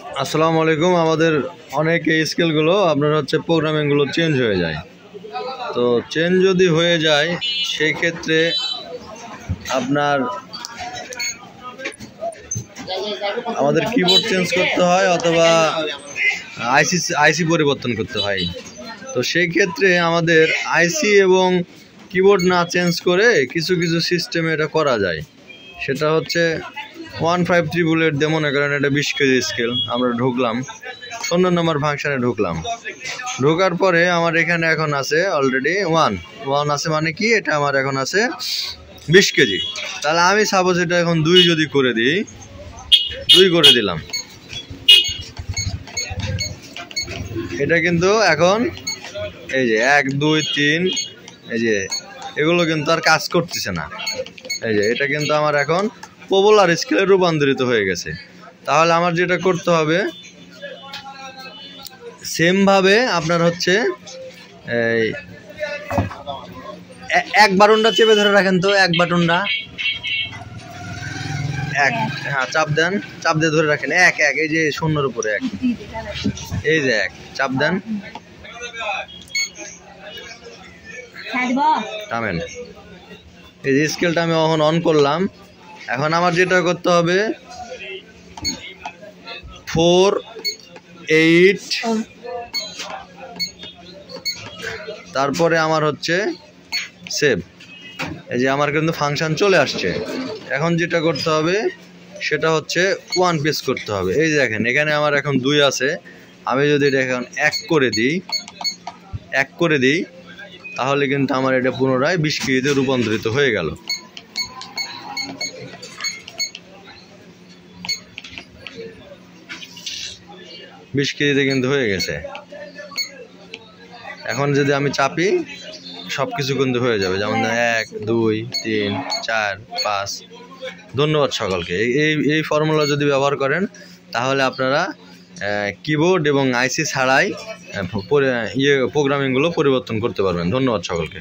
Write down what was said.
আসসালামু আলাইকুম। আমাদের অনেক এই স্কেলগুলো আপনার হচ্ছে প্রোগ্রামিংগুলো চেঞ্জ হয়ে যায়। তো চেঞ্জ যদি হয়ে যায় সেই ক্ষেত্রে আপনার আমাদের কিবোর্ড চেঞ্জ করতে হয় অথবা আইসি পরিবর্তন করতে হয়। তো সেই ক্ষেত্রে আমাদের আইসি এবং কিবোর্ড না চেঞ্জ করে কিছু কিছু সিস্টেমে এটা করা যায়। সেটা হচ্ছে 1588 দিয়ে মনে করেন এটা 20 কেজি স্কেল। আমরা ঢুকলাম 14 নম্বর ফাংশনে ঢোকার পরে আমার এখানে এখন আছে অলরেডি ওয়ান আছে, মানে কি এটা আমার এখন আছে 20 কেজি। তাহলে আমি সাপোজ এটা এখন 2 যদি করে দিই, 2 করে দিলাম, এটা কিন্তু এখন এই যে 1 2 3 এই যে এগুলো কিন্তু আর কাজ করতেছে না। এই যে এটা কিন্তু আমার এখন পপুলার স্কেলে রূপান্তরিত হয়ে গেছে। তাহলে আমার যেটা করতে হবে সেম ভাবে আপনার হচ্ছে এই এক বাটনটা চেপে ধরে রাখেন, তো এক বাটনটা এক, হ্যাঁ চাপ দেন, চাপ দিয়ে ধরে রাখেন এক এক, এই যে শূন্যর উপরে এক, এই যে এক চাপ দেন, থামেন। এই যে স্কেলটা আমি এখন অন করলাম। এখন আমার যেটা করতে হবে 4 8 তারপরে আমার হচ্ছে সেভ। এই যে আমার কিন্তু ফাংশন চলে আসছে। এখন যেটা করতে হবে সেটা হচ্ছে 1 পেজ করতে হবে। এই যে দেখেন এখানে আমার এখন 2 আছে, আমি যদি এটা এখন 1 করে দিই তাহলে কিন্তু আমার এটা পুনরায় 20 কেজিতে রূপান্তরিত হয়ে গেল। বিশ কেজিতে কিন্তু হয়ে গেছে। এখন যদি আমি চাপি সব কিছু কিন্তু হয়ে যাবে, যেমন 1 2 3 4 5। ধন্যবাদ সকলকে। এই ফর্মুলা যদি ব্যবহার করেন তাহলে আপনারা কিবোর্ড এবং আইসি ছাড়াই প্রোগ্রামিংগুলো পরিবর্তন করতে পারবেন। ধন্যবাদ সকলকে।